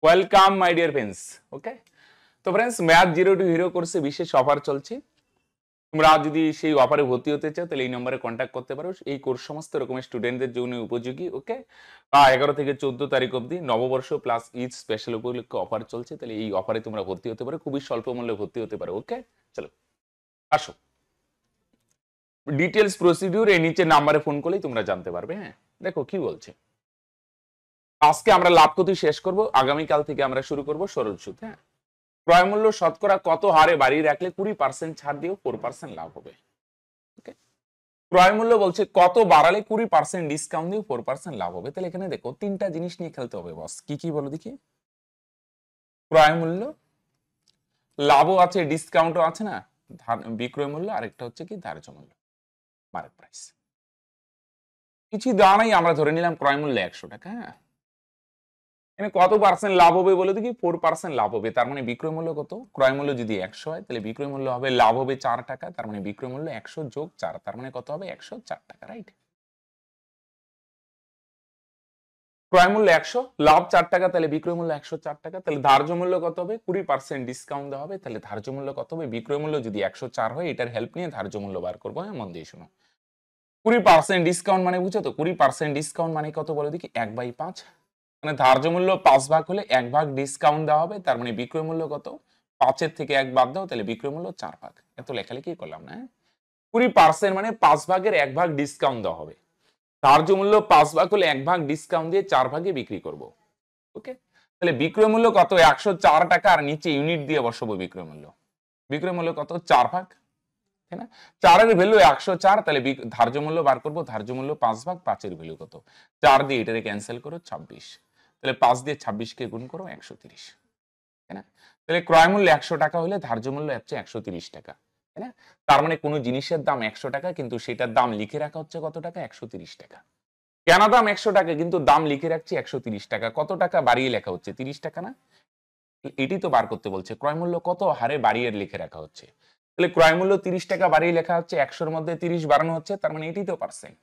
Welcome my dear friends. Okay, তো friends math zero to hero কোর্সে বিশেষ offer চলছে। তোমরা যদি সেই অফারে ভর্তি হতে চাও তাহলে এই নম্বরে কন্ট্যাক্ট করতে পারো। এই কোর্স সমস্ত রকমের স্টুডেন্টদের জন্য উপযোগী। ওকে, 11 থেকে 14 তারিখ অবধি নববর্ষ প্লাস ঈদ স্পেশাল উপলক্ষে অফার চলছে। তাহলে এই অফারে তোমরা ভর্তি হতে পারো, খুবই স্বল্প মূল্যে ভর্তি হতে পারো। ওকে, চলো আসো, ডিটেলস প্রসিডিউর এই নিচে নাম্বারে ফোন করলেই তোমরা জানতে পারবে। হ্যাঁ, দেখো কি বলছে। আজকে আমরা লাভ ক্ষতি শেষ করব, আগামীকাল থেকে আমরা শুরু করব সরল সুদ। হ্যাঁ, ক্রয় মূল্য শতকরা কত হারে বাড়িয়ে রাখলে 20% ছাড় দিয়েও 4% লাভ হবে। ওকে, ক্রয় মূল্য বলছে কত বাড়ালে 20% ডিসকাউন্ট দিয়েও 4% লাভ হবে। তাহলে এখানে দেখো তিনটা জিনিস নিয়ে খেলতে হবে বস। কি কি বলো দেখি। ক্রয় মূল্য, লাভও আছে, ডিসকাউন্টও আছে না, বিক্রয় মূল্য, আরেকটা হচ্ছে কি ধার্য মূল্য, মার্কেট প্রাইস। কিছু দেওয়া নাই, আমরা ধরে নিলাম ক্রয় মূল্য 100 টাকা। হ্যাঁ, এখানে কত পার্সেন্ট লাভ হবে বলে দেখি, 4% লাভ হবে। তার মানে বিক্রয় মূল্য কত? ক্রয় মূল্য যদি 100 হয় তাহলে বিক্রয় মূল্য হবে, লাভ হবে 4 টাকা। তার মানে বিক্রয় মূল্য 100 যোগ 4, তার মানে কত হবে? 104 টাকা। রাইট, ক্রয় মূল্য 100, লাভ 4 টাকা, তাহলে বিক্রয় মূল্য 104 টাকা। তাহলে ধার্য মূল্য কত হবে? 20% ডিসকাউন্ট দেওয়া হবে। তাহলে ধার্য মূল্য কত হবে? বিক্রয় মূল্য যদি 104 হয়, এটার হেল্প নিয়ে ধার্য মূল্য বার করবো। হ্যাঁ, মন দিয়ে শুনো। 20% ডিসকাউন্ট মানে বুঝছো তো? 20% ডিসকাউন্ট মানে কত বলে দেখি? 1/5। মানে ধার্য মূল্য 5 ভাগ হলে 1 ভাগ ডিসকাউন্ট দেওয়া হবে। তার মানে বিক্রয় মূল্য কত? 5 থেকে 1 বাদ দাও, তাহলে বিক্রয় মূল্য 4 ভাগ। এত লেখালেখি করলাম না। 20% মানে 5 ভাগের 1 ভাগ ডিসকাউন্ট দেওয়া হবে। ধার্য মূল্য 5 ভাগ হলে 1 ভাগ ডিসকাউন্ট দিয়ে 4 ভাগে বিক্রি করব। ওকে, তাহলে বিক্রয় মূল্য কত? 104 টাকা, আর নিচে ইউনিট দিয়ে বসাবো বিক্রয় মূল্য। বিক্রয় মূল্য কত? 4 ভাগ, তাই না? 4 এর ভ্যালু 104, তাহলে ধার্য মূল্য বার করব। ধার্য মূল্য 5 ভাগ, 5 এর ভ্যালু কত? 4 দিয়ে এটারে ক্যান্সেল করো, 26। তাহলে 5 দিয়ে 26 কে গুণ করো, 130, তাই না? তাহলে ক্রয় মূল্য 100 টাকা হলে ধার্য মূল্য হচ্ছে 130 টাকা, তাই না? তার মানে কোনো জিনিসের দাম 100 টাকা, কিন্তু সেটার দাম লিখে রাখা হচ্ছে কত টাকা? 130 টাকা। কেন দাম 100 টাকা, কিন্তু দাম লিখে রাখছি 130 টাকা। কত টাকা বাড়িয়ে লেখা হচ্ছে? 30 টাকা না? এটি তো বার করতে বলছে, ক্রয় মূল্য কত হারে বাড়িয়ে লিখে রাখা হচ্ছে। তাহলে ক্রয় মূল্য 30 টাকা বাড়িয়ে লেখা হচ্ছে, 100 এর মধ্যে 30 বাড়ানো হচ্ছে, তার মানে এটি তো পার্সেন্ট।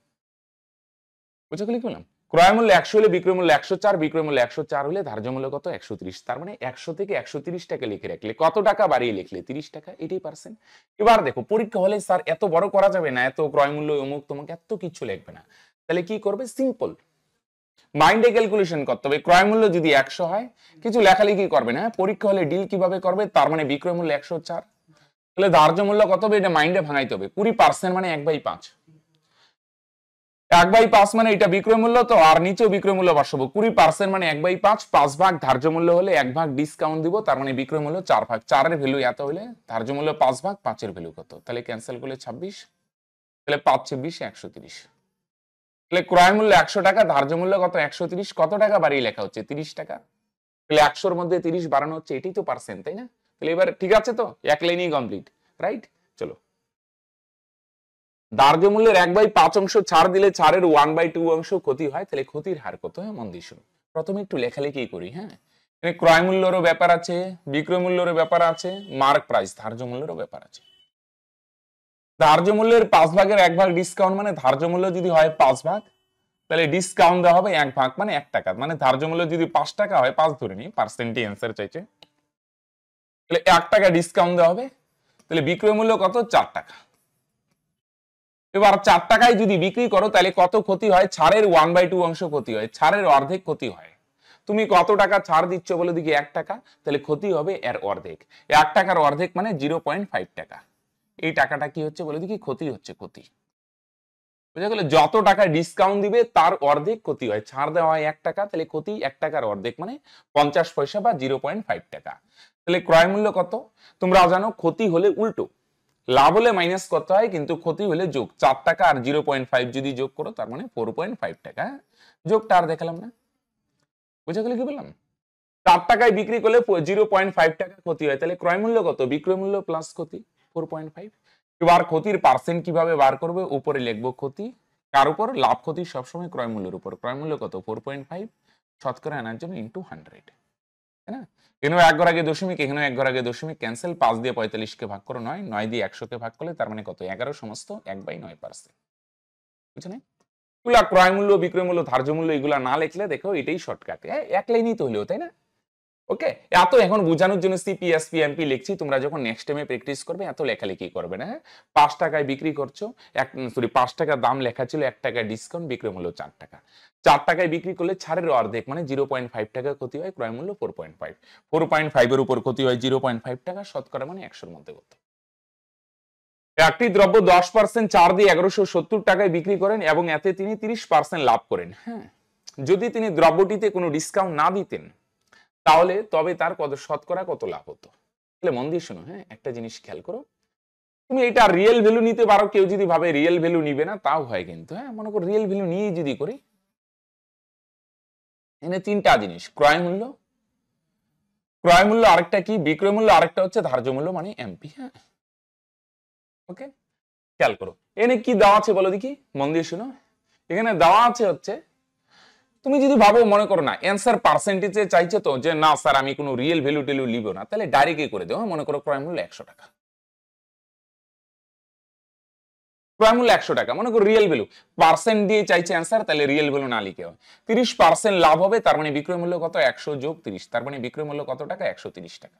বুঝে ক্লিক করলাম। ক্রয় মূল্য 100 হলে বিক্রয় মূল্য 104, বিক্রয় মূল্য 104 হলে ধার্য মূল্য কত? 130। তার মানে 100 থেকে 130 টাকা লিখে রাখলে কত টাকা বাড়িয়ে লিখলে? 30 টাকা। এটাই পার্সেন্ট। এবার দেখো পরীক্ষা হলে স্যার এত বড় করা যাবে না, এত ক্রয় মূল্য অমুক তোমাকে এত কিছু লিখবে না। তাহলে কি করবে? সিম্পল মাইন্ডে ক্যালকুলেশন করতে হবে। ক্রয় মূল্য যদি 100 হয়, কিছু লেখালেখি করবে না। পরীক্ষা হলে ডিল কিভাবে করবে? তার মানে বিক্রয় মূল্য 104, তাহলে ধার্য মূল্য কত হবে? এটা মাইন্ডে ভাঙাইতে হবে। 20% মানে 1/5। 1/5 মানে এটা বিক্রয় মূল্য তো, আর নিচেও বিক্রয় মূল্য বসাবো। 20% মানে 1/5, 5 ভাগ ধার্য মূল্য হলে 1 ভাগ ডিসকাউন্ট দিব, তার মানে বিক্রয় মূল্য 4 ভাগ। 4 এর ভ্যালু এত হলে ধার্য মূল্য 5 ভাগ, 5 এর ভ্যালু কত? তাহলে ক্যান্সেল করলে 26, তাহলে 5 26 130। তাহলে ক্রয় মূল্য 100 টাকা, ধার্য মূল্য কত? 130। কত টাকা বাড়িয়ে লেখা হচ্ছে? 30 টাকা। তাহলে 100 এর মধ্যে 30 বাড়ানো হচ্ছে, এটাই তো পার্সেন্ট, তাই না? তাহলে এবার ঠিক আছে তো, এক লাইনই কমপ্লিট। রাইট, চলো। ধার্য মূল্যের 1/5 অংশ ছাড় দিলে ছাড়ের 1/2 অংশ ক্ষতি হয়। তাহলে ক্ষতির হার কত? হ্যাঁ, মন দিয়ে শুনো। প্রথমে একটু লেখালেখি করি। হ্যাঁ, এখানে ক্রয় মূল্যেরও ব্যাপার আছে, বিক্রয় মূল্যেরও ব্যাপার আছে, মার্ক প্রাইস ধার্য মূল্যেরও ব্যাপার আছে। ধার্য মূল্যের 5 ভাগের 1 ভাগ ডিসকাউন্ট, মানে ধার্য মূল্য যদি হয় 5 ভাগ, তাহলে ডিসকাউন্ট দেওয়া হবে 1 ভাগ, মানে 1 টাকা। মানে ধার্য মূল্য যদি 5 টাকা হয়, 5 ধরে নিই, পার্সেন্টই অ্যান্সার চাইছে, তাহলে 1 টাকা ডিসকাউন্ট দেওয়া হবে। তাহলে বিক্রয় মূল্য কত? 4 টাকা। এবার 4 টাকায় যদি বিক্রি করো তাহলে কত ক্ষতি হয়? ছাড়ের 1/2 অংশ ক্ষতি হয়, ছাড়ের অর্ধেক ক্ষতি হয়। তুমি কত টাকা ছাড় দিচ্ছ বলে দেখি? 1 টাকা, তাহলে ক্ষতি হবে এর অর্ধেক। 1 টাকার অর্ধেক মানে 0.5 টাকা। এই টাকাটা কি হচ্ছে বলে দেখি? ক্ষতি হচ্ছে, ক্ষতি। বুঝা গেল? যত টাকা ডিসকাউন্ট দিবে তার অর্ধেক ক্ষতি হয়। ছাড় দেওয়া হয় 1 টাকা, তাহলে ক্ষতি 1 টাকার অর্ধেক মানে 50 পয়সা বা 0.5 টাকা। তাহলে ক্রয় মূল্য কত? তোমরা জানো ক্ষতি হলে উল্টো, লাভ হলে মাইনাস করতে হয়, কিন্তু ক্ষতি হলে যোগ। 4 টাকা আর 0.5 যদি যোগ করো তার মানে 4.5 টাকা। যোগটা আর দেখালাম না। বুঝা গেল কি বললাম? 4 টাকায় বিক্রি করলে 0.5 টাকা ক্ষতি হয়, তাহলে ক্রয় মূল্য কত? বিক্রয় মূল্য প্লাস ক্ষতি 4.5। এবার ক্ষতির পার্সেন্ট কিভাবে বার করবে? উপরে লিখবো ক্ষতি, কার উপর? লাভ ক্ষতি সবসময় ক্রয় মূল্যের উপর। ক্রয় মূল্য কত? 4.5 শতকরা আনার জন্য ইন্টু 100, তাই না? এখানেও 1 ঘর আগে দশমিক, এখানেও 1 ঘর আগে দশমিক, ক্যান্সেল। 5 দিয়ে 45 কে ভাগ করো 9, 9 দিয়ে 100 কে ভাগ করলে তার মানে কত? 11 সমস্ত 1/9%। বুঝছো? এগুলা ক্রয় মূল্য, বিক্রয় মূল্য, ধার্য মূল্য এগুলা না লিখলে দেখো এটাই শর্টকাট। এক লাইনই তো হলো, তাই না? ওকে, এত এখন বোঝানোর জন্য সিপিএসপি এমপি লিখছি, তোমরা যখন নেক্সট টাইমে প্র্যাকটিস করবে এত লেখালেখি করবে না। 5 টাকায় বিক্রি করছো, 5 টাকা দাম লেখা ছিল, 1 টাকা ডিসকাউন্ট, বিক্রয় মূল্য 4 টাকা। 4 টাকায় বিক্রি করলে ছাড়ের অর্ধেক মানে 0.5 টাকা ক্ষতি হয়, ক্রয় মূল্য 4.5, 4.5 এর উপর ক্ষতি হয় 0.5 টাকা, শতকরা মানে 100 এর মধ্যে কত। একটি দ্রব্য 10% ছাড় দিয়ে 1170 টাকায় বিক্রি করেন এবং এতে তিনি 30% লাভ করেন। হ্যাঁ, যদি তিনি দ্রব্যটিতে কোনো ডিসকাউন্ট না দিতেন তাহলে তবে তার কত শতকরা কত লাভ হতো। তাহলে মন দিয়ে শোনো, হ্যাঁ একটা জিনিস খেয়াল করো, তুমি এটা রিয়েল ভ্যালু নিতে পারো, কেউ যদি ভাবে রিয়েল ভ্যালু নিবে না তাও হয়, কিন্তু হ্যাঁ মনে করো রিয়েল ভ্যালু নিয়ে যদি করি, এখানে 3টা জিনিস, ক্রয় মূল্য আরেকটা কি, বিক্রয় মূল্য আরেকটা হচ্ছে ধার্য মূল্য মানে এমপি। হ্যাঁ ওকে, খেয়াল করো এখানে কি দেওয়া আছে বলো দেখি, মন দিয়ে শোনো। এখানে দেওয়া আছে হচ্ছে, তুমি যদি ভাবো মনে করো না অ্যান্সার পার্সেন্টেজে চাইছে তো যে না স্যার আমি কোনো রিয়েল ভ্যালু টেলু লিব না, তাহলে ডাইরেক্টই করে দেবো। মনে করো ক্রয় মূল্য 100 টাকা, ক্রয় মূল্য 100 টাকা, মনে করো রিয়েল ভ্যালু পার্সেন্ট দিয়ে চাইছে অ্যান্সার, তাহলে রিয়েল ভ্যালু না লিখে হয়। 30% লাভ হবে, তার মানে বিক্রয় মূল্য কত, 100 যোগ 30, তার মানে বিক্রয় মূল্য কত টাকা, 130 টাকা।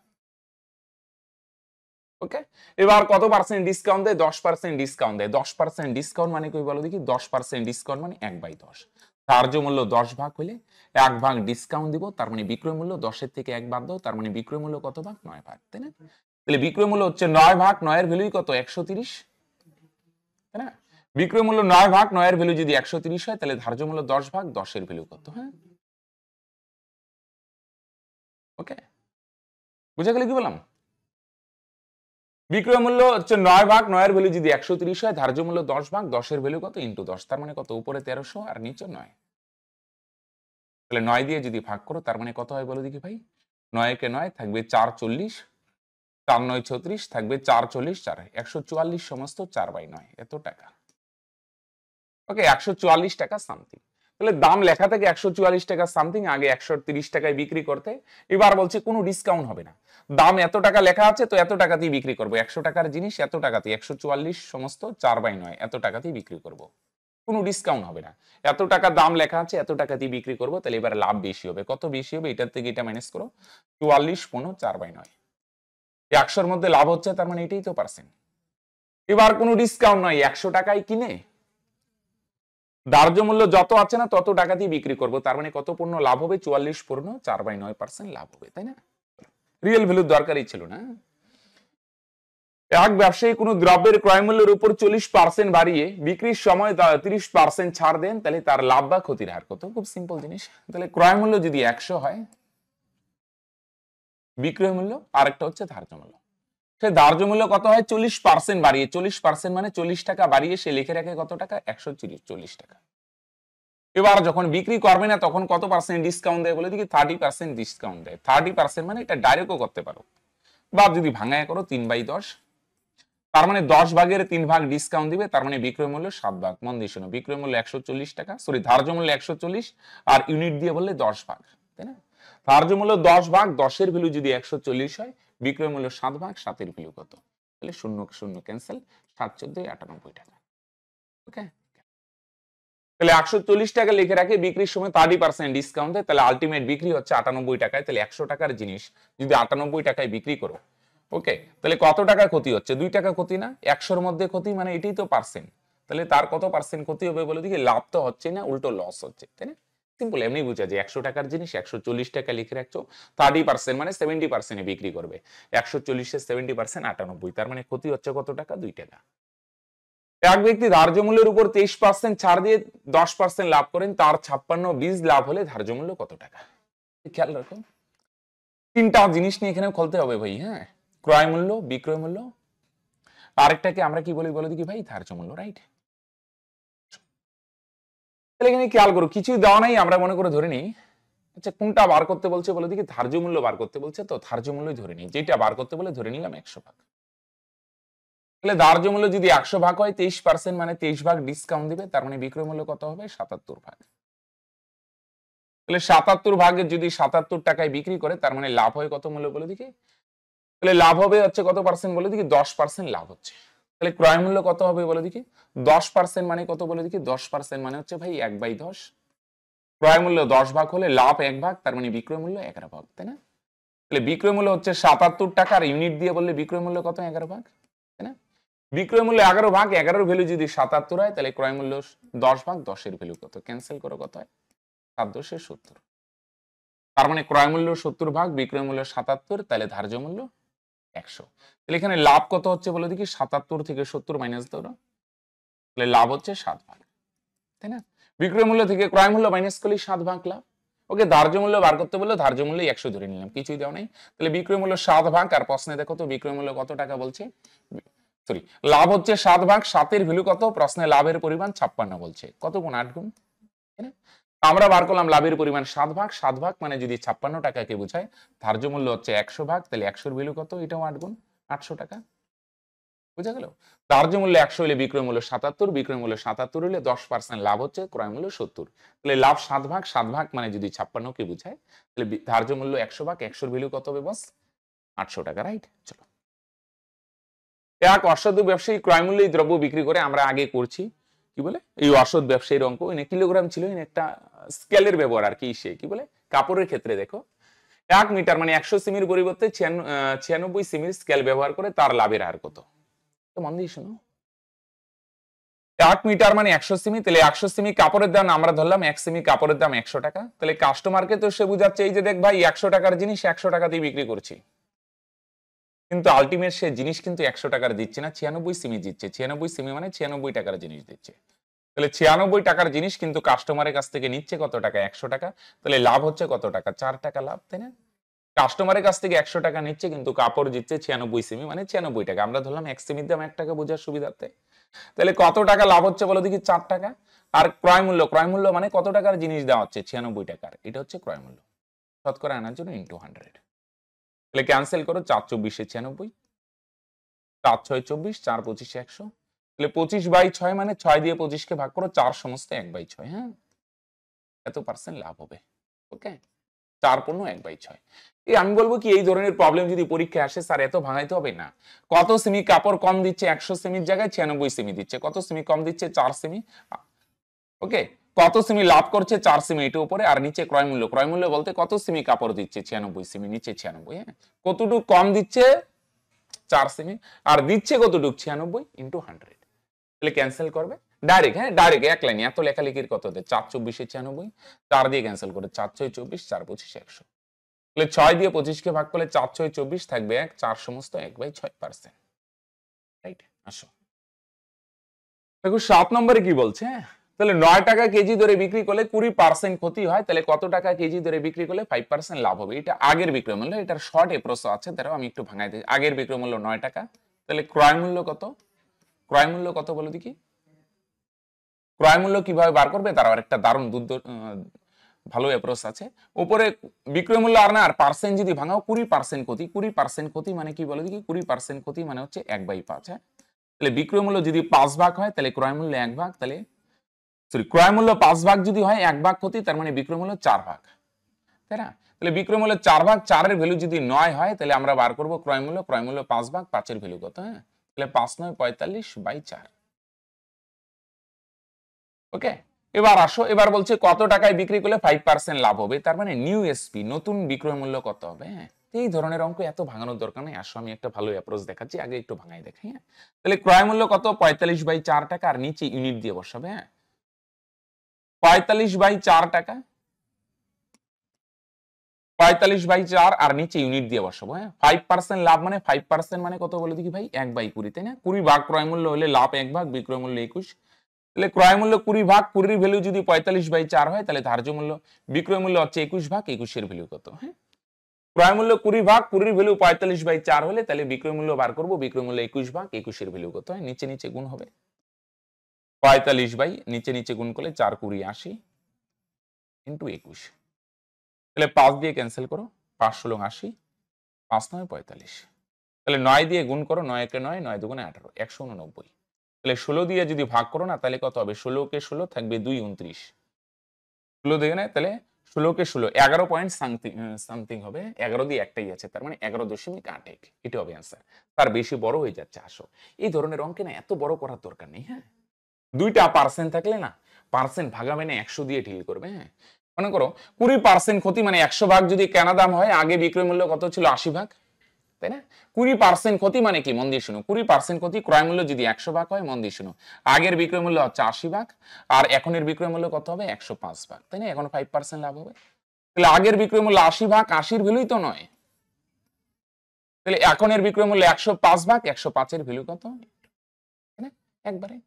ওকে, এবার কত পার্সেন্ট ডিসকাউন্ট দেয়, 10% ডিসকাউন্ট দেয়। 10% ডিসকাউন্ট মানে কি বলো দেখি, 10% ডিসকাউন্ট মানে 1/10, ধার্য মূল্য 10 ভাগ হলে 1 ভাগ ডিসকাউন্ট দিব, তার মানে বিক্রয় মূল্য 10 এর থেকে 1 বাদ দাও, তার মানে বিক্রয় মূল্য কত ভাগ, 9 ভাগ, তাই না? তাহলে বিক্রয় মূল্য হচ্ছে 9 ভাগ 9 এর ভ্যালুই কত, 130, তাই না? বিক্রয় মূল্য 9 ভাগ 9 এর ভ্যালু যদি 130 হয়, তাহলে ধার্য মূল্য 10 ভাগ 10 এর ভ্যালু কত? হ্যাঁ ওকে, বুঝা গেল কি বললাম? বিক্রয় মূল্য হচ্ছে 9 ভাগ 9 এর ভ্যালু যদি 130 হয়, ধার্য মূল্য 10 ভাগ 10 এর ভ্যালু কত, ইনটু 10, তার মানে কত, উপরে 1300 আর নিচে 9। তাহলে 9 দিয়ে যদি ভাগ করো, তার মানে কত হয় বলো দেখি ভাই, 9 কে 9 থাকবে 4 40, 4 9 36, থাকবে 4 40 4 144 সমস্ত 4/9, এত টাকা। ওকে, 144 টাকা সামথিং। তাহলে দাম লেখা থেকে 144 টাকা সামথিং, আগে 130 টাকায় বিক্রি করতে, এবার বলছে কোনো ডিসকাউন্ট হবে না, দাম এত টাকা লেখা আছে তো এত টাকাতেই বিক্রি করবো, 100 টাকার জিনিস এত টাকাতেই, 144 সমস্ত 4/9 এত টাকাতেই বিক্রি করব, কোনো ডিসকাউন্ট হবে না। এত টাকা দাম লেখা আছে, এত টাকাতেই বিক্রি করবো, তাহলে এবার লাভ বেশি হবে, কত বেশি হবে, এটার থেকে এটা মাইনাস করো, 44 15 4/9, 100-র মধ্যে লাভ হচ্ছে, তার মানে এটাই তো পার্সেন্ট। এবার কোনো ডিসকাউন্ট নয়, 100 টাকায় কিনে ধার্য মূল্য যত আছে না তত টাকা দিয়ে বিক্রি করবো, তার মানে কত পূর্ণ লাভ হবে, 44 পূর্ণ 4/9% লাভ হবে, তাই না? রিয়েল ভ্যালুর দরকারই ছিল না। এক ব্যবসায়ী কোনো দ্রব্যের ক্রয় মূল্যের উপর 40% বাড়িয়ে বিক্রির সময় 30% ছাড় দেন, তাহলে তার লাভ বা ক্ষতির হার কত? খুব সিম্পল জিনিস। তাহলে ক্রয় মূল্য যদি 100 হয়, বিক্রয় মূল্য আরেকটা হচ্ছে ধার্য মূল্য, সে ধার্য মূল্য কত হয়, 40% বাড়িয়ে, 40% মানে 40 টাকা বাড়িয়ে সে লিখে রাখে কত টাকা, 140 টাকা। এবার যখন বিক্রি করবে না তখন কত পার্সেন্ট ডিসকাউন্ট দেয় বলে দেখি, 30% ডিসকাউন্ট দেয়। 30% মানে এটা ডাইরেক্টও করতে পারো, বা যদি ভাঙায় করো 3/10, তার মানে 10 ভাগের 3 ভাগ ডিসকাউন্ট দিবে, তার মানে বিক্রয় মূল্য 7 ভাগ। মন দিয়ে শোনো, বিক্রয় মূল্য 140 টাকা, সরি ধার্য মূল্য 140, আর ইউনিট দিয়ে বললে 10 ভাগ, তাই না? ধার্য মূল্য 10 ভাগ 10 এর ভ্যালু যদি 140 হয়, বিক্রয় মূল্য 7 ভাগ 7 এর ভ্যালু কত? তাহলে 0 0 ক্যান্সেল, 7 14 98 টাকা। ওকে, তাহলে 140 টাকা লিখে রাখে, বিক্রির সময় 30% ডিসকাউন্ট দেয়, তাহলে আলটিমেট বিক্রি হচ্ছে 98 টাকায়। তাহলে 100 টাকার জিনিস যদি 98 টাকায় বিক্রি করো, ওকে, তাহলে কত টাকা ক্ষতি হচ্ছে, 2 টাকা ক্ষতি না, 100-র মধ্যে ক্ষতি, মানে এটাই তো পার্সেন্ট। তাহলে তার কত পার্সেন্ট ক্ষতি হবে বলে দেখি, লাভ তো হচ্ছে না, উল্টো লস হচ্ছে, তাই না? সিম্পল, এমনি বুঝা যায়, 100 টাকার জিনিস 140 টাকা লিখে রাখছো, 30% মানে 70% এ বিক্রি করবে, 140 এর 70% 98, তার মানে ক্ষতি হচ্ছে কত টাকা, 2 টাকা। এক ব্যক্তি ধার্য মূল্যের উপর 23% ছাড় দিয়ে 10% লাভ করেন, তার 56-20 লাভ হলে ধার্য মূল্য কত টাকা? খেয়াল রাখো, 3টা জিনিস নিয়ে এখানে খুলতে হবে ভাই। হ্যাঁ, ক্রয় মূল্য, বিক্রয় মূল্য, আরেকটাকে আমরা কি বলি বলে দেখি ভাই, ধার্য মূল্য, রাইট? তাহলে এখানে খেয়াল করো, কিছুই দেওয়া নাই, আমরা মনে করে ধরে নিই, আচ্ছা কোনটা বার করতে বলছে বলে দেখি, ধার্য মূল্য বার করতে বলছে, তো ধার্য মূল্যই ধরে নিই, যেটা বার করতে বলে ধরে নিলাম 100 ভাগ। তাহলে ধার্য মূল্য যদি 100 ভাগ হয়, 23% মানে 23 ভাগ ডিসকাউন্ট দিবে, তার মানে বিক্রয় মূল্য কত হবে, 77 ভাগ। তাহলে 77 ভাগের যদি 77 টাকায় বিক্রি করে, তার মানে লাভ হয় কত মূল্য বলে দেখি, তাহলে লাভ হবে হচ্ছে কত পার্সেন্ট বলে দেখি, 10% লাভ হচ্ছে। তাহলে ক্রয় মূল্য কত হবে বলে দেখি, 10% মানে কত বলে দেখি, 10% মানে হচ্ছে ভাই 1/10, ক্রয় মূল্য 10 ভাগ হলে লাভ 1 ভাগ, তার মানে বিক্রয় মূল্য 11 ভাগ, তাই না? তাহলে বিক্রয় মূল্য হচ্ছে 77 টাকা, আর ইউনিট দিয়ে বললে বিক্রয় মূল্য কত? 11 ভাগ, তাই না? বিক্রয় মূল্য 11 ভাগ 11 ভ্যালু যদি 77 হয়, তাহলে ক্রয় মূল্য 10 ভাগ 10 এর ভ্যালু কত? ক্যান্সেল করো, কত হয়? 7/70। তার মানে ক্রয় মূল্য 70 ভাগ বিক্রয় মূল্য 77, তাহলে ধার্য মূল্য 100। তাহলে এখানে লাভ কত হচ্ছে বলো দেখি? 77 থেকে 70 মাইনাস দাও, তাহলে লাভ হচ্ছে 7 ভাগ, তাই না? বিক্রয় মূল্য থেকে ক্রয় মূল্য মাইনাস করলে 7 ভাগ লাভ। ওকে, ধার্য মূল্য বার করতে বললে ধার্য মূল্য 100 ধরে নিলাম, কিছুই দেওয়া নাই। তাহলে বিক্রয় মূল্য 7 ভাগ, আর প্রশ্নে দেখো তো বিক্রয় মূল্য কত টাকা বলছে, সরি লাভ হচ্ছে 7 ভাগ, 7 এর ভ্যালু কত? প্রশ্নে লাভের পরিমাণ 56 বলছে, কত গুণ? 8 গুণ, তাই না? আমরা বার করলাম লাভের পরিমাণ 7 ভাগ, 7 ভাগ মানে যদি 56 টাকাকে বোঝায়, ধার্য মূল্য হচ্ছে 100 ভাগ, তাহলে 100 এর ভ্যালু কত? এটাও 8 গুণ, 800 টাকা। বুঝা গেল? ধার্য মূল্য 100 হলে বিক্রয় মূল্য 77, বিক্রয় মূল্য 77 হলে 10% লাভ হচ্ছে, ক্রয় মূল্য 70। তাহলে লাভ 7 ভাগ, 7 ভাগ মানে যদি 56 কে বোঝায়, তাহলে ধার্য মূল্য 100 ভাগ, 100 এর ভ্যালু কত হবে বস? 800 টাকা, রাইট? চলো, এক অসাধু ব্যবসায়ী ক্রয় মূল্যে দ্রব্য বিক্রি করে, আমরা আগে করছি কি বলে এই অসৎ ব্যবসায়ীর অঙ্ক, এনে কিলোগ্রাম ছিল, এনে একটা স্কেলের ব্যবহার আর কি, সে কি বলে কাপড়ের ক্ষেত্রে দেখো 1 মিটার মানে 100 সেমির পরিবর্তে 96 সেমির স্কেল ব্যবহার করে, তার লাভের হার কত? তো মন দিয়ে শোনো, 1 মিটার মানে 100 সেমি, তাহলে 100 সেমি কাপড়ের দাম আমরা ধরলাম 1 সেমি কাপড়ের দাম 100 টাকা, তাহলে কাস্টমারকে তো সে বুঝাচ্ছে এই যে দেখ ভাই 100 টাকার জিনিস 100 টাকাতেই বিক্রি করছি, কিন্তু আলটিমেট সে জিনিস কিন্তু 100 টাকার দিচ্ছে না, 96 সেমি দিচ্ছে। 96 সেমি মানে 96 টাকার জিনিস দিচ্ছে। তাহলে 96 টাকার জিনিস কিন্তু কাস্টমারের কাছ থেকে নিচ্ছে কত টাকা? 100 টাকা। তাহলে লাভ হচ্ছে কত টাকা? 4 টাকা লাভ, তাই না? কাস্টমারের কাছ থেকে 100 টাকা নিচ্ছে, কিন্তু কাপড় দিচ্ছে 96 সেমি মানে 96 টাকা। আমরা ধরলাম 1 সেমির দাম 1 টাকা বোঝার সুবিধার্থে। তাহলে কত টাকা লাভ হচ্ছে বলো দেখি? 4 টাকা। আর ক্রয় মূল্য মানে কত টাকার জিনিস দেওয়া হচ্ছে? 96 টাকার। এটা হচ্ছে ক্রয় মূল্য। শতকরা আনার জন্য ইনটু 100। তাহলে ক্যান্সেল করো, 4 24 96, 4 6 24, 4 25 100। তাহলে 25/6 মানে 6 দিয়ে 25 কে ভাগ করো, 4 সমস্ত 1/6। হ্যাঁ, এত পার্সেন্ট লাভ হবে। ওকে, 4 পূর্ণ 1/6। এই আমি বলবো কি, এই ধরনের প্রবলেম যদি পরীক্ষায় আসে, স্যার এত ভাঙাইতে হবে না। কত সেমি কাপড় কম দিচ্ছে? 100 সেমির জায়গায় 96 সেমি দিচ্ছে। কত সেমি কম দিচ্ছে? 4 সেমি। ওকে, কত সেমি লাভ করছে? 4 সেমি, এটা উপরে, আর নিচে ক্রয় মূল্য। ক্রয় মূল্য বলতে কত সেমি কাপড় দিচ্ছে? 96 সেমি, নিচে 96। হ্যাঁ, কতটুকু কম দিচ্ছে? 4 সেমি, আর দিচ্ছে কতটুকু? 96 ইন্টু 100। তাহলে ক্যান্সেল করবে ডাইরেক্ট। হ্যাঁ, ডাইরেক্ট এক লাইনে, এত লেখালেখির কত হতে? 4 24 96, 4 দিয়ে ক্যান্সেল করে, 4 6 24, 4 25 100। তাহলে 6 দিয়ে 25 কে ভাগ করলে 4 6 24 থাকবে 1, 4 সমস্ত 1/6%। রাইট? আসো দেখো 7 নম্বরে কি বলছে। তাহলে 9 টাকা কেজি ধরে বিক্রি করলে 20% ক্ষতি হয়, তাহলে কত টাকা কেজি ধরে বিক্রি করলে 5% লাভ হবে? এটা আগের বিক্রয় মূল্য, এটার শর্ট এপ্রোচ আছে, দাঁড়াও আমি একটু ভাঙাই দিই। আগের বিক্রয় মূল্য 9 টাকা, তাহলে ক্রয় মূল্য কত? ক্রয় মূল্য কত বলো দেখি? ক্রয় মূল্য কিভাবে বার করবে? তার একটা দারুণ ভালো অ্যাপ্রোচ আছে। উপরে বিক্রয় মূল্য আর না, আর পার্সেন্ট যদি ভাঙাও, 20% ক্ষতি। 20% ক্ষতি মানে কি বলো দেখি? 20% ক্ষতি মানে হচ্ছে 1/5। হ্যাঁ, তাহলে বিক্রয় মূল্য যদি 5 ভাগ হয়, তাহলে ক্রয় মূল্য 1 ভাগ, তাহলে সরি ক্রয় মূল্য 5 ভাগ যদি হয়, 1 ভাগ ক্ষতি, তার মানে বিক্রয় মূল্য 4 ভাগ, তাই না? তাহলে বিক্রয় মূল্য 4 ভাগ, 4 এর ভ্যালু যদি 9 হয়, তাহলে আমরা বার করব ক্রয় মূল্য। ক্রয় মূল্য 5 ভাগ, 5 এর ভ্যালু কত? হ্যাঁ, তাহলে 5 9 45/4। ওকে, এবার আসো, এবার বলছে কত টাকায় বিক্রি করলে 5% লাভ হবে, তার মানে নিউ এসপি, নতুন বিক্রয় মূল্য কত হবে? হ্যাঁ, এই ধরনের অঙ্ক এত ভাঙানোর দরকার নেই। আসো আমি একটা ভালো অ্যাপ্রোচ দেখাচ্ছি, আগে একটু ভাঙাই দেখাই। হ্যাঁ, তাহলে ক্রয় মূল্য কত? 45/4 টাকা, আর নিচে ইউনিট দিয়ে বসাবে। হ্যাঁ, 45/4 টাকা, 45/4, আর নিচে ইউনিট দিয়ে বসাবো। হ্যাঁ, 5% লাভ মানে 5% মানে কত বলে দেখি ভাই? 1/20, তাই না? 20 ভাগ ক্রয় মূল্য হলে লাভ 1 ভাগ, বিক্রয় মূল্য 21। তাহলে ক্রয় মূল্য 20 ভাগ, 20 ভ্যালু যদি 45/4 হয়, তাহলে ধার্য মূল্য বিক্রয় মূল্য হচ্ছে 21 ভাগ, 21 এর ভ্যালু কত? হ্যাঁ, ক্রয় মূল্য 20 ভাগ, 20 ভ্যালু 45/4 হলে, তাহলে বিক্রয় মূল্য বার করব। বিক্রয় মূল্য 21 ভাগ, 21 এর ভ্যালু কত? হয় নিচে নিচে গুণ হবে। 45 বাই নিচে নিচে গুণ করলে 4 20 80 ইন্টু 21। তাহলে 5 দিয়ে ক্যান্সেল করো, 5 16 80, 5 9 45। তাহলে 9 দিয়ে গুণ করো, 9 একে 9, 9 দুগুণে 18, 189। তাহলে 16 দিয়ে যদি ভাগ করো না, তাহলে কত হবে? 16 কে 16 থাকবে 2 29। 16 দেখে নেয়, তাহলে 16 কে 16 11 পয়েন্ট সামথিং হবে। 11 দিয়ে একটাই আছে, তার মানে 11.81। এটা হবে অ্যান্সার। তার বেশি বড় হয়ে যাচ্ছে। আসো, এই ধরনের অঙ্কে না এত বড় করার দরকার নেই। হ্যাঁ, দুইটা পার্সেন্ট থাকলে না, পার্সেন্ট ভাগাবে না 100 দিয়ে ডিল করবে। হ্যাঁ, মনে করো 20% ক্ষতি মানে 100 ভাগ যদি কেনা দাম হয়, আগে বিক্রয় মূল্য কত ছিল 80 ভাগ, তাই না? 20% ক্ষতি মানে কি, মন দিয়ে শুনো, 20% ক্ষতি ক্রয় মূল্য যদি 100 ভাগ হয়, মন দিয়ে শুনো, আগের বিক্রয় মূল্য হচ্ছে 80 ভাগ আর এখনের বিক্রয় মূল্য কত হবে 105 ভাগ, তাই না? এখন 5% লাভ হবে। তাহলে আগের বিক্রয় মূল্য 80 ভাগ, 80-র ভ্যালুই তো নয়, তাহলে এখনের বিক্রয় মূল্য 105 ভাগ, 105-এর ভ্যালু কত, তাই না? একবারে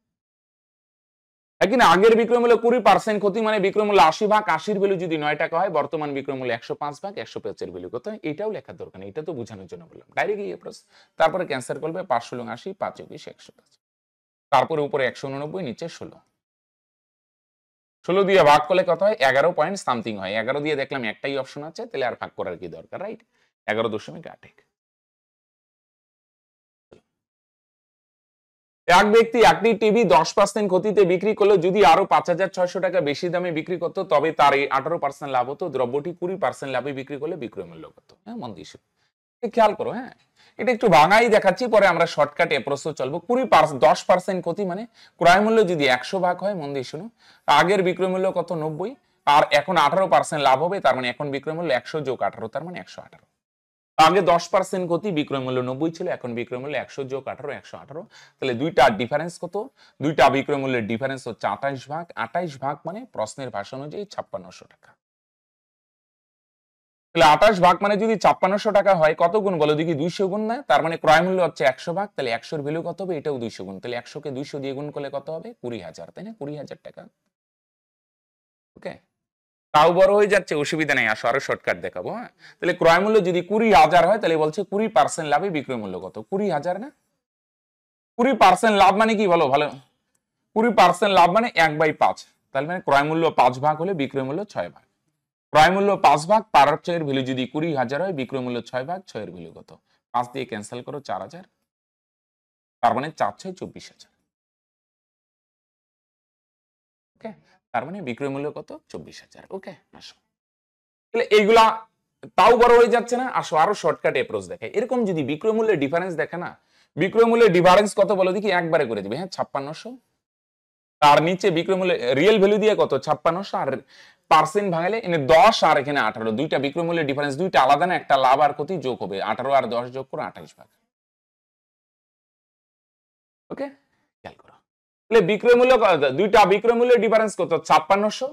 একদিন আগের বিক্রয় মূল্য 20% ক্ষতি মানে বিক্রয় মূল্য 80 ভাগ, 80-র ভ্যালু যদি 9 টাকা হয়, বর্তমান বিক্রয় মূল্য 105 ভাগ, 105-এর ভ্যালু কত, এটাও লেখার দরকার নেই, এটা তো বোঝানোর জন্য বললাম। ডাইরেক্ট এই প্রসেস, তারপরে ক্যান্সেল করবে 5-80, 5-20, 105, তারপরে উপরে 189, নিচে 16, 16 দিয়ে ভাগ করলে কত হয় 11 পয়েন্ট সামথিং হয়। 11 দিয়ে দেখলাম একটাই অপশন আছে, তাহলে আর ভাগ করার কি দরকার, রাইট? 11.8। এক ব্যক্তি একটি টিভি 10% ক্ষতিতে বিক্রি করলো, যদি আরো 5,600 টাকা বেশি দামে বিক্রি করতো তবে তার 18% লাভ হতো। দ্রব্যটি 20% লাভে বিক্রি করলে বিক্রয় মূল্য কত? হ্যাঁ, মন দিয়ে খেয়াল করো। হ্যাঁ, এটা একটু ভাঙাই দেখাচ্ছি, পরে আমরা শর্টকাট অ্যাপ্রোচে চলবো। 10% ক্ষতি মানে ক্রয় মূল্য যদি 100 ভাগ হয়, মন দিয়ে শুনো, আগের বিক্রয় মূল্য কত 90 আর এখন 18% লাভ হবে, তার মানে এখন বিক্রয় মূল্য 100 যোগ 18, তার মানে 118। আগে 10% ক্ষতি, বিক্রয় মূল্য 90 ছিল, এখন বিক্রয় মূল্য 100 যোগ 18, 118। তাহলে দুইটার ডিফারেন্স কত? দুইটা বিক্রয় মূল্যের ডিফারেন্স হচ্ছে 28 ভাগ। 28 ভাগ মানে প্রশ্নের ভাষা অনুযায়ী 5600 টাকা। তাহলে 28 ভাগ মানে যদি 5600 টাকা হয়, কত গুণ বলো দেখি? 200 গুণ না? তার মানে ক্রয় মূল্য হচ্ছে 100 ভাগ, তাহলে 100-র ভ্যালু কত হবে? এটাও 200 গুণ, তাহলে 100 কে 200 দিয়ে গুণ করলে কত হবে? 20,000, তাই না? 20,000 টাকা। ওকে, তাও বড় হয়ে যাচ্ছে, অসুবিধা নেই, আসো আরো শর্টকাট দেখাবো। হ্যাঁ, তাহলে ক্রয় মূল্য যদি 20,000 হয়, তাহলে বলছে 20% লাভে বিক্রয় মূল্য কত? 20,000 না? 20% লাভ মানে কি বলো ভালো? 20% লাভ মানে 1/5, তাহলে মানে ক্রয় মূল্য 5 ভাগ হলে বিক্রয় মূল্য 6 ভাগ। ক্রয় মূল্য 5 ভাগ, পারচয়ের ভ্যালু যদি 20,000 হয়, বিক্রয় মূল্য 6 ভাগ, 6-এর ভ্যালু কত? 5 দিয়ে ক্যান্সেল করো, 4,000, তার মানে 4-6 24,000। ওকে, তার মানে বিক্রয় মূল্য কত? 24,000। ওকে, আসো, তাহলে এইগুলা তাও বড় হয়ে যাচ্ছে না? আসো আরো শর্টকাট অ্যাপ্রোচ দেখে। এরকম যদি বিক্রয় মূল্যের ডিফারেন্স দেখে না, বিক্রয় মূল্যের ডিফারেন্স কত বলো দেখি? একবারে করে দিবে। হ্যাঁ, 5600, তার নিচে বিক্রয় মূল্য রিয়েল ভ্যালু দিয়ে কত? 5600, আর পার্সেন্ট ভাঙালে এনে 10 আর এখানে 18, দুইটা বিক্রয় মূল্যের ডিফারেন্স, দুইটা আলাদা না, একটা লাভ আর ক্ষতি যোগ হবে, 18 আর 10 যোগ করে 28 ভাগ। ওকে, খেয়াল করো, তাহলে বিক্রয় মূল্য দুইটা বিক্রয় মূল্যের ডিফারেন্স কত? 5600,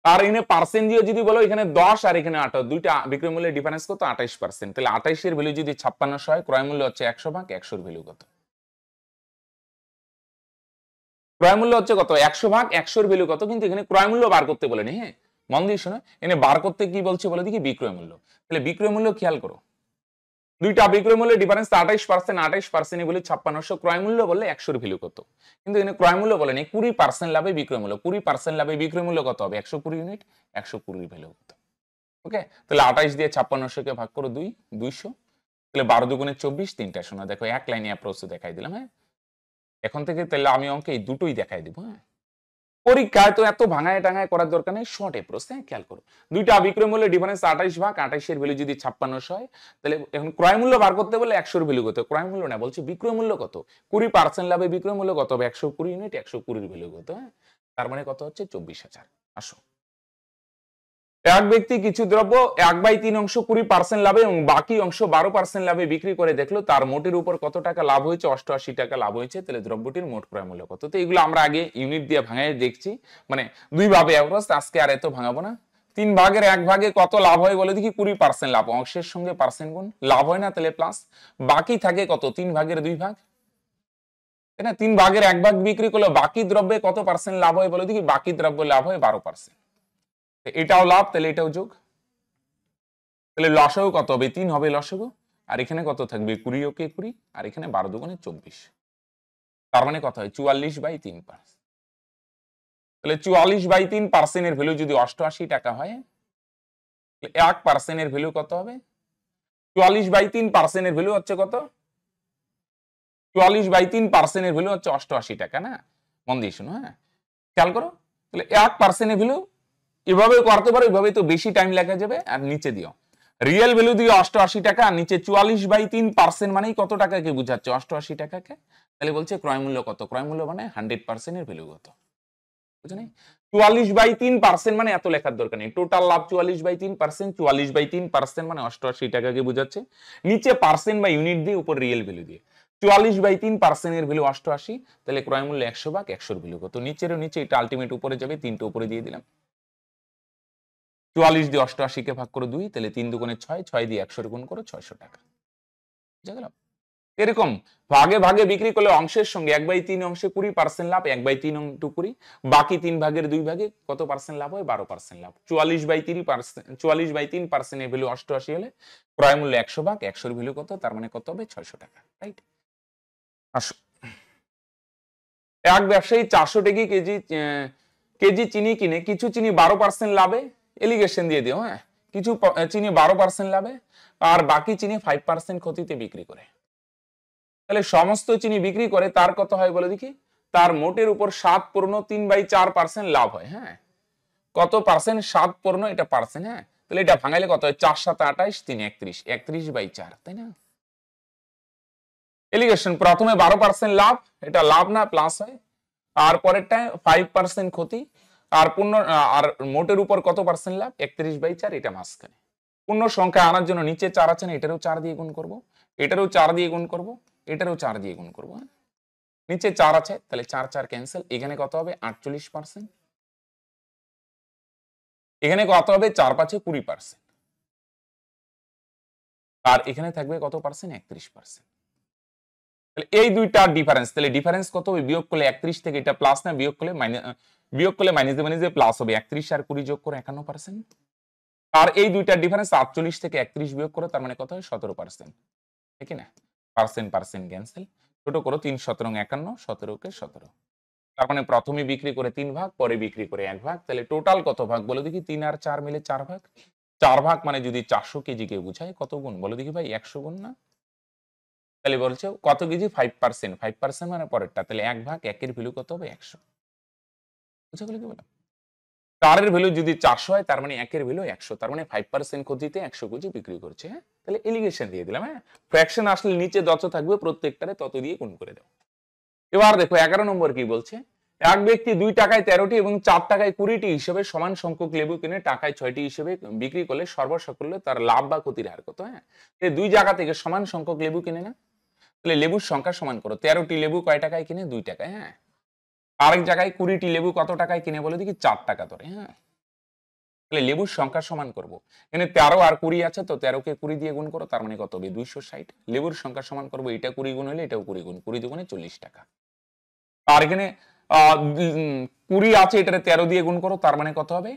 আর এখানে পার্সেন্ট দিয়ে যদি বলো, এখানে 10 আর এখানে 18, দুইটা বিক্রয় মূল্যের ডিফারেন্স কত? 28%। তাহলে 28-এর ভ্যালু যদি 5600 হয়, ক্রয় মূল্য হচ্ছে 100 ভাগ, 100-র ভ্যালু কত? ক্রয় মূল্য হচ্ছে কত? 100 ভাগ 100-র ভ্যালু কত? কিন্তু এখানে ক্রয় মূল্য বার করতে বলেনি। হ্যাঁ, মন দিয়ে শোনো, এখানে বার করতে কি বলছে বলে দেখি? বিক্রয় মূল্য। তাহলে বিক্রয় মূল্য খেয়াল করো, দুইটা বিক্রয় মূল্যের ডিফারেন্স 28%, 28% এ বলে 5600, ক্রয় মূল্য বললে 100-র ভ্যালু কত? কিন্তু এখানে ক্রয় মূল্য বলেনি, 20% লাভে বিক্রয় মূল্য। 20% লাভে বিক্রয় মূল্য কত হবে? 120 ইউনিট, 120-র ভ্যালু কত? ওকে, তাহলে 28 দিয়ে 5600-কে ভাগ করো 2, 200, তাহলে 12 দুগুণে 24, 3টা শোনা। দেখো, এক লাইনে অ্যাপ্রোচে দেখাই দিলাম। হ্যাঁ, এখন থেকে তাহলে আমি অঙ্কে এই দুটোই দেখাই দিব। হ্যাঁ, পরীক্ষায় তো এত ভাঙায় টাঙায় করার দরকার নেই, শর্ট অ্যাপ্রোচ। হ্যাঁ, খেয়াল করো, দুইটা বিক্রয় মূল্যের ডিফারেন্স 28 ভাগ, 28-এর ভ্যালু যদি 5600 হয়, তাহলে এখন ক্রয় মূল্য বার করতে বলে 100-র ভ্যালু কত? ক্রয় মূল্য না, বলছে বিক্রয় মূল্য কত? 20% লাভে বিক্রয় মূল্য কত হবে? 120 ইউনিট, 120-র ভ্যালু কত? হ্যাঁ, তার মানে কত হচ্ছে? 24,000। আসো, এক ব্যক্তি কিছু দ্রব্য 1/3 অংশ 20% লাভে এবং বাকি অংশ 12% লাভে বিক্রি করে দেখলো, তার মোটের উপর কত টাকা লাভ হয়েছে? 88 টাকা লাভ হয়েছে। তাহলে দ্রব্যটির মোট ক্রয় মূল্য কত? তো এগুলো আমরা আগে ইউনিট দিয়ে ভাঙায় দেখছি, মানে দুই ভাবে অ্যাপ্রোচ, আজকে আর এত ভাঙাবো না। 3 ভাগের 1 ভাগে কত লাভ হয় বলে দেখি? 20% লাভ, অংশের সঙ্গে পার্সেন্ট গুণ, লাভ হয় না তাহলে প্লাস, বাকি থাকে কত? 3 ভাগের 2 ভাগ, তাই না? 3 ভাগের 1 ভাগ বিক্রি করলে বাকি দ্রব্যে কত পার্সেন্ট লাভ হয় বলে দেখি? বাকি দ্রব্য লাভ হয় 12%। এটাও লাভ, তাহলে এটাও যোগ, তাহলে লসাগু কত হবে? 3 হবে লসাগু, আর এখানে কত থাকবে? 20, ওকে 20, আর এখানে 12 দুগুণে 24, তার মানে কত হয়? 44/3%। তাহলে 44/3% এর ভ্যালু যদি 88 টাকা হয়, 1% এর ভ্যালু কত হবে? 44/3% এর ভ্যালু হচ্ছে কত? 44/3% এর ভ্যালু হচ্ছে 88 টাকা, না? মন দিয়ে শোনো। হ্যাঁ, খেয়াল করো, তাহলে 1% এর ভ্যালু এভাবে করতে পারো, এভাবে তো বেশি টাইম লেগে যাবে। আর নিচে দিও রিয়েল ভ্যালু দিয়ে 88 টাকা, আর নিচে 44/3% মানেই কত টাকাকে বুঝাচ্ছে? 88 টাকাকে। তাহলে বলছে ক্রয় মূল্য কত? ক্রয় মূল্য মানে 100% এর ভ্যালু কত? বুঝলেন 44/3% মানে এত লেখার দরকার নেই, টোটাল লাভ 44/3%, 44/3% মানে 88 টাকাকে বোঝাচ্ছে, নিচে পার্সেন্ট বা ইউনিট দিয়ে, উপর রিয়েল ভ্যালু দিয়ে। 44/3% এর ভ্যালু 88, তাহলে ক্রয় মূল্য 100 ভাগ 100 এর ভ্যালু কত, নিচেরও নিচে, এটা আলটিমেট উপরে যাবে, 3টা উপরে দিয়ে দিলাম। 44 দিয়ে 88 কে ভাগ করো 2, তাহলে 3 দুগুণে 6, 6 দিয়ে 100 গুণ করো 600 টাকা। বুঝা গেল? এরকম ভাগে ভাগে বিক্রি করলে অংশের সঙ্গে 1/3 অংশে 20% লাভ, 1/3 ইন্টু 20, বাকি 3 ভাগের 2 ভাগে কত পার্সেন্ট লাভ হয়, 12% লাভ। 44/3% এর ভ্যালু 88 হলে ক্রয় মূল্য 100 ভাগ 100 এর ভ্যালু কত, তার মানে কত হবে 600 টাকা, রাইট? আসো, এক ব্যবসায়ী 400 টাকা কেজি চিনি কিনে কিছু চিনি 12% লাভে, এলিগেশন দিয়ে দিও, হ্যাঁ, কিছু চিনি 12% লাভে আর বাকি চিনি 5% ক্ষতিতে বিক্রি করে। তাহলে সমস্ত চিনি বিক্রি করে তার কত হয় বলে দেখি, তার মোটের উপর 7/3/4% লাভ হয়, হ্যাঁ, কত পার্সেন্ট, 7 এটা পার্সেন্ট, হ্যাঁ, তাহলে এটা ভাঙাইলে কত হয়, 4 7 28, 3 31, 31/4, তাই না? এলিগেশন প্রথমে 12% লাভ, এটা লাভ না প্লাস হয়, আর পরেরটায় 5% ক্ষতি, আর আর মোটের উপর কত পার্সেন্ট লাভ, 31/4, এটা মাঝখানে। পূর্ণ সংখ্যা আনার জন্য নিচে 4 আছে না, এটারও 4 দিয়ে গুণ করব, এটারও 4 দিয়ে গুণ করব, এটারও 4 দিয়ে গুণ করব, হ্যাঁ, নিচে 4 আছে, তাহলে 4 4 ক্যান্সেল, এখানে কত হবে 48%, এখানে কত হবে 4 5 20%, আর এখানে থাকবে কত পার্সেন্ট, 31%। তাহলে এই দুইটার ডিফারেন্স, তাহলে ডিফারেন্স কত হবে, বিয়োগ করলে 31 থেকে এটা প্লাস না, বিয়োগ করলে মাইনাস প্লাস হবে, 31 আর 20 যোগ করে 51%, আর এই দুইটার ডিফারেন্স 48 থেকে 31 বিয়োগ করে, তার মানে কত হয় 17%, ঠিক না? পার্সেন্ট ক্যান্সেল, ছোট করো, 3 17 51, 17 কে 17, তার মানে প্রথমে বিক্রি করে 3 ভাগ, পরে বিক্রি করে 1 ভাগ, তাহলে টোটাল কত ভাগ বলো দেখি, 3 আর 4 মিলে 4 ভাগ, 4 ভাগ মানে যদি 400 কেজি কে বোঝায় কত গুণ বলো দেখি ভাই, 100 গুণ না? তাহলে বলছে কত কেজি, 5% মানে পরেরটা, তাহলে 1 ভাগ 1 এর ভ্যালু কত হবে, 100। বুঝা গেল কি বললাম? 4 এর ভ্যালু যদি 400 হয়, তার মানে 1 এর ভ্যালু 100, তার মানে 5% ক্ষতিতে 100 কেজি বিক্রি করছে, হ্যাঁ, তাহলে এলিগেশন দিয়ে দিলাম, হ্যাঁ, ফ্র্যাকশন আসলে নিচে যত থাকবে প্রত্যেকটারে তত দিয়ে গুণ করে দাও। এবার দেখো 11 নম্বর কি বলছে, এক ব্যক্তি 2 টাকায় 13টি এবং 4 টাকায় 20টি হিসেবে সমান সংখ্যক লেবু কিনে টাকায় 6টি হিসেবে বিক্রি করলে সর্বসকলে তার লাভ বা ক্ষতির হার কত, হ্যাঁ, এই দুই জায়গা থেকে সমান সংখ্যক লেবু কিনে না, তাহলে লেবুর সংখ্যা সমান করো, 13টি লেবু কয় টাকায় কিনে, 2 টাকায়, হ্যাঁ, আরেক জায়গায় 20টি লেবু কত টাকায় কিনে বলে দেখি, 4 টাকা ধরে, হ্যাঁ, তাহলে লেবুর সংখ্যা সমান করব, এখানে 13 আর 20 আছে, তো 13 কে 20 দিয়ে গুণ করো, তার মানে কত হবে 260, লেবুর সংখ্যা সমান করব, এটা 20 গুণ হলে এটাও 20 গুণ, 20 দুগুণে 40 টাকা, আর এখানে 20 আছে, এটারে 13 দিয়ে গুণ করো, তার মানে কত হবে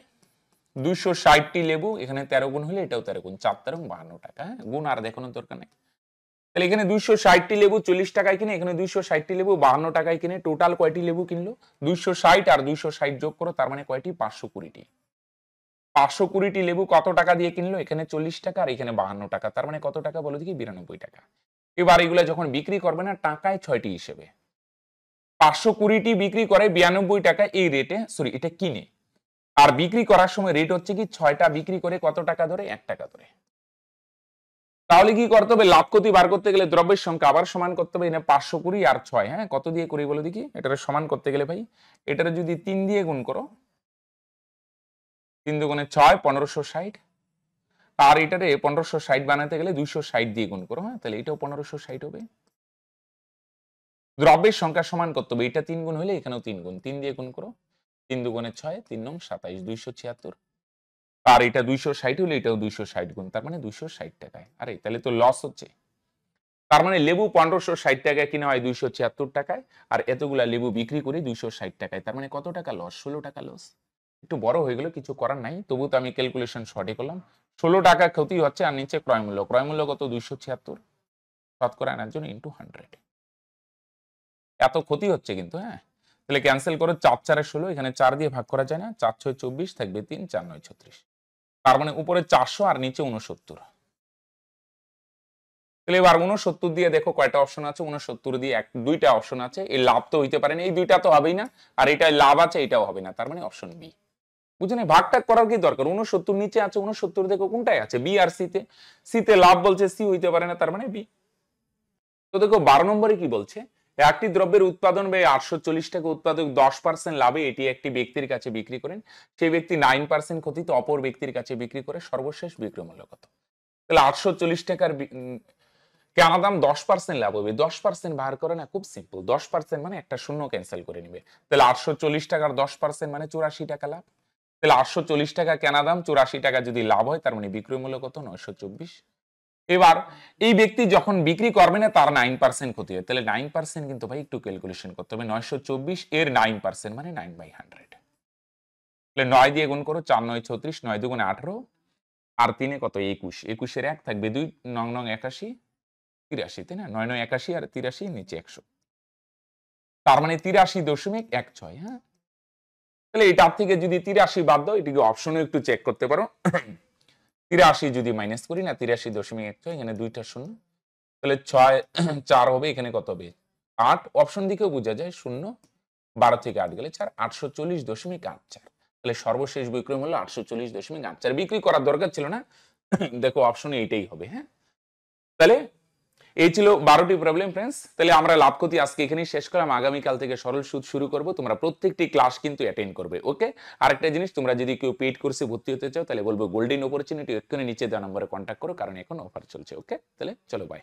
260টি লেবু, এখানে 13 গুণ হলে এটাও 13 গুণ, 4 13 52 টাকা, হ্যাঁ, গুণ আর দেখানোর দরকার নেই। তাহলে এখানে 260টি লেবু 40 টাকায় কিনে, এখানে 260টি লেবু 52 টাকায় কিনে, টোটাল কয়টি লেবু কিনলো, 260 আর 260 যোগ করো, তার মানে কয়টি, 520টি। 520টি লেবু কত টাকা দিয়ে কিনলো, এখানে 40 টাকা আর এখানে 52 টাকা, তার মানে কত টাকা বলো দেখি, 92 টাকা। এবার এগুলা যখন বিক্রি করবে না টাকায় 6টি হিসেবে, 520টি বিক্রি করে 92 টাকা এই রেটে, সরি এটা কিনে, আর বিক্রি করার সময় রেট হচ্ছে কি 6টা বিক্রি করে কত টাকা ধরে, 1 টাকা ধরে। তাহলে কি করতে হবে, লাভ ক্ষতি বার করতে গেলে দ্রব্যের সংখ্যা আবার সমান করতে হবে, এখানে 520 আর 6, হ্যাঁ, কত দিয়ে করি বলো দেখি, এটারে সমান করতে গেলে ভাই, এটারে যদি 3 দিয়ে গুণ করো, 3 দুগুণে 6, 1560, আর এটারে 1560 বানাতে গেলে 260 দিয়ে গুণ করো, হ্যাঁ, তাহলে এটাও 1560 হবে। দ্রব্যের সংখ্যা সমান করতে হবে, এটা 3 গুণ হলে এখানেও 3 গুণ, 3 দিয়ে গুণ করো, 3 দুগুণে 6, 3 নং 27, 276, আর এটা 260 হলে এটাও 260 গুণ, তার মানে 260 টাকায়। আরে তাহলে তো লস হচ্ছে, তার মানে লেবু 1560 টাকায় কিনা হয় 276 টাকায়, আর এতগুলা লেবু বিক্রি করি 260 টাকায়, তার মানে কত টাকা লস, 16 টাকা লস। একটু বড় হয়ে গেল, কিছু করার নাই, তবু তো আমি ক্যালকুলেশন শর্টে করলাম, 16 টাকা ক্ষতি হচ্ছে, আর নিচে ক্রয় মূল্য কত 276, শতকরা আনার জন্য ইন্টু 100, এত ক্ষতি হচ্ছে কিন্তু, হ্যাঁ, তাহলে ক্যান্সেল করো, 4 4 16, এখানে 4 দিয়ে ভাগ করা যায় না, 4 6 24 থাকবে 3, 4 9 36, তার মানে উপরে 400 আর নিচে 69। তাহলে এবার 69 দিয়ে দেখো কয়টা অপশন আছে, 69 দিয়ে দুইটা অপশন আছে, এই লাভ তো হইতে পারে না, এই দুইটা তো হবেই না, আর এটা লাভ আছে এটাও হবে না, তার মানে অপশন বি। বুঝলেন, ভাগটাগ করার কি দরকার, 69 নিচে আছে, 69 দেখো কোনটায় আছে, বি আর সিতে, সিতে লাভ বলছে, সি হইতে পারে না, তার মানে বি। তো দেখো 12 নম্বরে কি বলছে, একটি দ্রব্যের উৎপাদন ব্যয় 840 টাকা, উৎপাদক 10% লাভে এটি একটি ব্যক্তির কাছে বিক্রি করেন, সেই ব্যক্তি 9% ক্ষতিতে অপর ব্যক্তির কাছে বিক্রি করে, সর্বশেষ বিক্রয় মূল্য কত? তাহলে 840 টাকার কেনা দাম 10% লাভ হবে, 10% বার করে না, খুব সিম্পল। 10% মানে একটা শূন্য ক্যান্সেল করে নিবে, তাহলে 840 টাকার 10% মানে 84 টাকা লাভ। তাহলে 840 টাকা কেনা দাম, 84 টাকা যদি লাভ হয়, তার মানে বিক্রয় মূল্য কত? 924। এবার এই ব্যক্তি যখন বিক্রি করবে না, তার 9% ক্ষতি হয়, তাহলে 9% কিন্তু ভাই একটু ক্যালকুলেশন করতে হবে। 924 এর 9% মানে 9/100। তাহলে 9 দিয়ে গুণ করো, 4 9 36, 9 দুগুণে 18, আর 3 কত? 21, 21 এর 1 থাকবে 2, 9 9 81, 83, তাই না? 9 9 81 আর 83, নিচে 100, তার মানে 83.16। হ্যাঁ, তাহলে এটার থেকে যদি 83 বাদ দাও, এটিকে অপশনে একটু চেক করতে পারো। 83 যদি মাইনাস করি না, 83.16, এখানে দুইটা শূন্য, তাহলে 6 4 হবে, এখানে কত হবে? 8। অপশন দিকেও বোঝা যায়, 0 12 থেকে 8 গেলে 4, 840.84। তাহলে সর্বশেষ বিক্রয় মূল্য 840.84। বিক্রি করার দরকার ছিল না, দেখো অপশনে এইটাই হবে। হ্যাঁ, তাহলে এই ছিল 12টি প্রবলেম ফ্রেন্ডস। তাহলে আমরা লাভ ক্ষতি আজকে এখানেই শেষ করলাম, আগামীকাল থেকে সরল সুদ শুরু করব। তোমরা প্রত্যেকটি ক্লাস কিন্তু অ্যাটেন্ড করবে, ওকে? আরেকটা জিনিস, তোমরা যদি কেউ পেইড কোর্সে ভর্তি হতে চাও, তাহলে বলবো গোল্ডেন অপরচুনিটি, এক্ষুনি নিচে দেওয়া নম্বরে কন্ট্যাক্ট করো, কারণ এখন অফার চলছে। ওকে, তাহলে চলো, বাই।